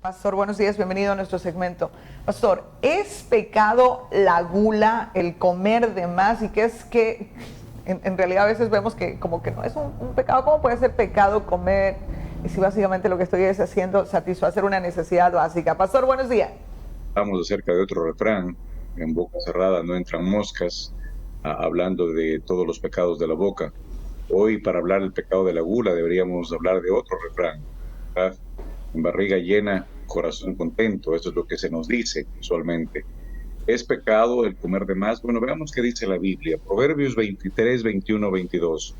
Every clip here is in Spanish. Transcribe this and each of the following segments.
Pastor, buenos días, bienvenido a nuestro segmento. Pastor, ¿es pecado la gula, el comer de más? Y que es que en realidad a veces vemos que como que no es un pecado. ¿Cómo puede ser pecado comer? Y si básicamente lo que estoy es haciendo satisfacer una necesidad básica. Pastor, buenos días. Hablamos acerca de otro refrán: en boca cerrada no entran moscas, hablando de todos los pecados de la boca. Hoy, para hablar del pecado de la gula, deberíamos hablar de otro refrán, ¿verdad? En barriga llena, corazón contento. Eso es lo que se nos dice usualmente. ¿Es pecado el comer de más? Bueno, veamos qué dice la Biblia. Proverbios 23, 21, 22.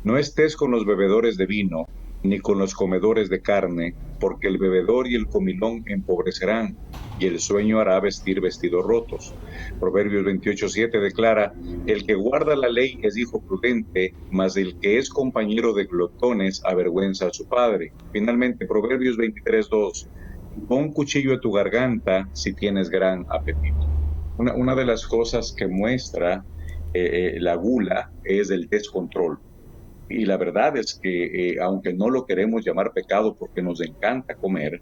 No estés con los bebedores de vino, ni con los comedores de carne, porque el bebedor y el comilón empobrecerán, y el sueño hará vestir vestidos rotos. Proverbios 28:7 declara: el que guarda la ley es hijo prudente, mas el que es compañero de glotones avergüenza a su padre. Finalmente, Proverbios 23:2: pon cuchillo a tu garganta si tienes gran apetito. Una de las cosas que muestra la gula es el descontrol. Y la verdad es que, aunque no lo queremos llamar pecado porque nos encanta comer,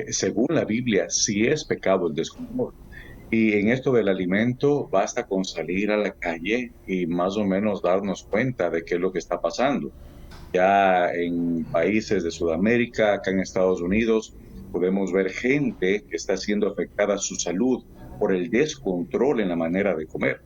según la Biblia sí es pecado el descontrol. Y en esto del alimento basta con salir a la calle y más o menos darnos cuenta de qué es lo que está pasando. Ya en países de Sudamérica, acá en Estados Unidos, podemos ver gente que está siendo afectada su salud por el descontrol en la manera de comer.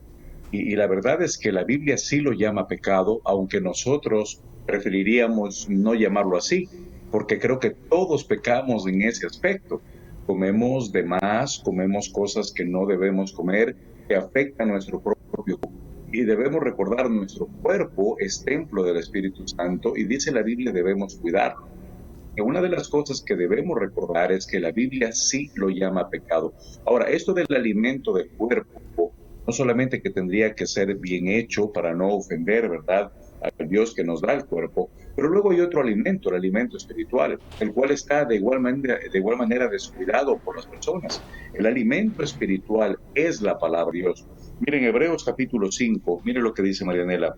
Y la verdad es que la Biblia sí lo llama pecado, aunque nosotros preferiríamos no llamarlo así, porque creo que todos pecamos en ese aspecto. Comemos de más, comemos cosas que no debemos comer, que afectan nuestro propio cuerpo. Y debemos recordar, nuestro cuerpo es templo del Espíritu Santo y dice la Biblia debemos cuidarlo. Y una de las cosas que debemos recordar es que la Biblia sí lo llama pecado. Ahora, esto del alimento del cuerpo, no solamente que tendría que ser bien hecho para no ofender, ¿verdad?, al Dios que nos da el cuerpo, pero luego hay otro alimento, el alimento espiritual, el cual está de igual manera descuidado por las personas. El alimento espiritual es la palabra de Dios. Miren, Hebreos capítulo 5, miren lo que dice Marianela.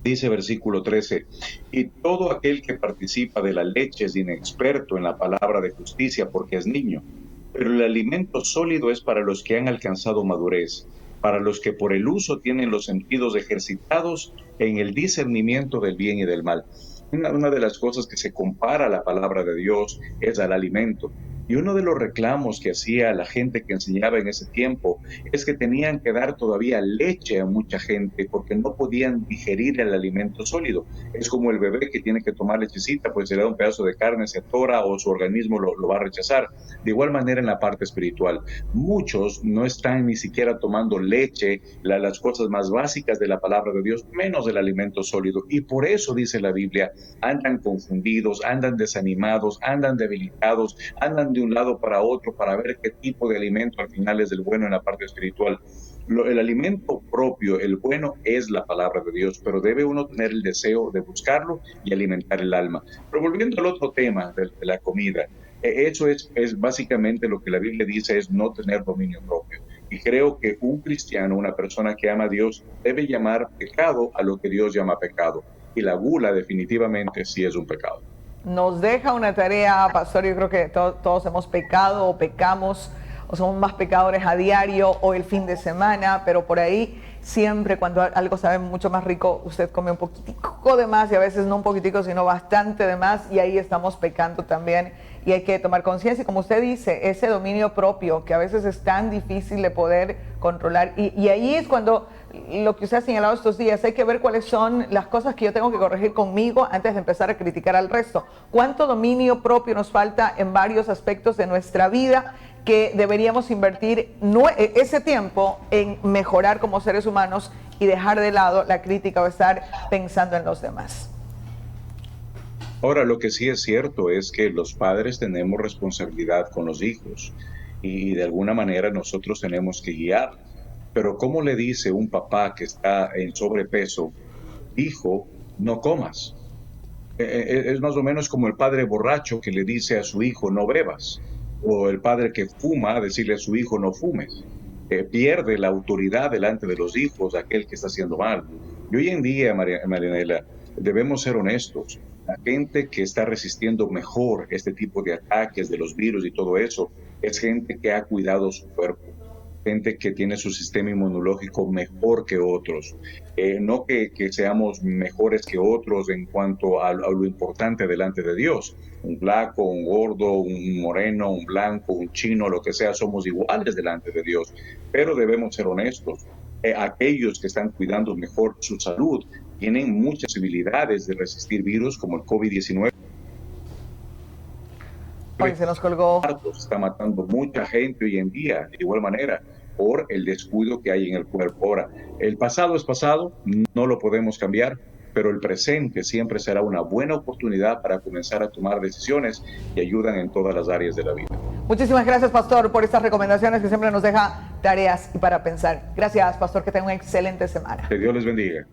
Dice versículo 13: y todo aquel que participa de la leche es inexperto en la palabra de justicia porque es niño, pero el alimento sólido es para los que han alcanzado madurez, para los que por el uso tienen los sentidos ejercitados en el discernimiento del bien y del mal. Una de las cosas que se compara a la palabra de Dios es al alimento. Y uno de los reclamos que hacía la gente que enseñaba en ese tiempo es que tenían que dar todavía leche a mucha gente porque no podían digerir el alimento sólido. Es como el bebé que tiene que tomar lechecita, pues se le da un pedazo de carne, se atora o su organismo lo va a rechazar. De igual manera en la parte espiritual. Muchos no están ni siquiera tomando leche, las cosas más básicas de la palabra de Dios, menos del alimento sólido. Y por eso dice la Biblia, andan confundidos, andan desanimados, andan debilitados, andan de un lado para otro para ver qué tipo de alimento al final es el bueno en la parte espiritual. El alimento propio, el bueno, es la palabra de Dios, pero debe uno tener el deseo de buscarlo y alimentar el alma. Pero volviendo al otro tema de la comida, eso es básicamente lo que la Biblia dice, es no tener dominio propio. Y creo que un cristiano, una persona que ama a Dios, debe llamar pecado a lo que Dios llama pecado. Y la gula definitivamente sí es un pecado. Nos deja una tarea, pastor. Yo creo que todos hemos pecado o pecamos o somos más pecadores a diario o el fin de semana, pero por ahí siempre cuando algo sabe mucho más rico, usted come un poquitico de más y a veces no un poquitico, sino bastante de más, y ahí estamos pecando también. Y hay que tomar conciencia, y como usted dice, ese dominio propio que a veces es tan difícil de poder controlar, y ahí es cuando lo que usted ha señalado estos días, hay que ver cuáles son las cosas que yo tengo que corregir conmigo antes de empezar a criticar al resto. ¿Cuánto dominio propio nos falta en varios aspectos de nuestra vida que deberíamos invertir ese tiempo en mejorar como seres humanos y dejar de lado la crítica o estar pensando en los demás? Ahora, lo que sí es cierto es que los padres tenemos responsabilidad con los hijos y de alguna manera nosotros tenemos que guiarlos. Pero ¿cómo le dice un papá que está en sobrepeso: hijo, no comas? Es más o menos como el padre borracho que le dice a su hijo: no bebas, o el padre que fuma decirle a su hijo: no fumes. Pierde la autoridad delante de los hijos aquel que está haciendo mal. Y hoy en día, Marianela, debemos ser honestos. La gente que está resistiendo mejor este tipo de ataques de los virus y todo eso es gente que ha cuidado su cuerpo, gente que tiene su sistema inmunológico mejor que otros. No que seamos mejores que otros en cuanto a lo importante delante de Dios. Un flaco, un gordo, un moreno, un blanco, un chino, lo que sea, somos iguales delante de Dios. Pero debemos ser honestos. Aquellos que están cuidando mejor su salud tienen muchas posibilidades de resistir virus como el COVID-19. Hoy se nos colgó. Está matando mucha gente hoy en día, de igual manera, por el descuido que hay en el cuerpo. Ahora, el pasado es pasado, no lo podemos cambiar, pero el presente siempre será una buena oportunidad para comenzar a tomar decisiones que ayudan en todas las áreas de la vida. Muchísimas gracias, Pastor, por estas recomendaciones que siempre nos deja tareas y para pensar. Gracias, Pastor, que tenga una excelente semana. Que Dios les bendiga.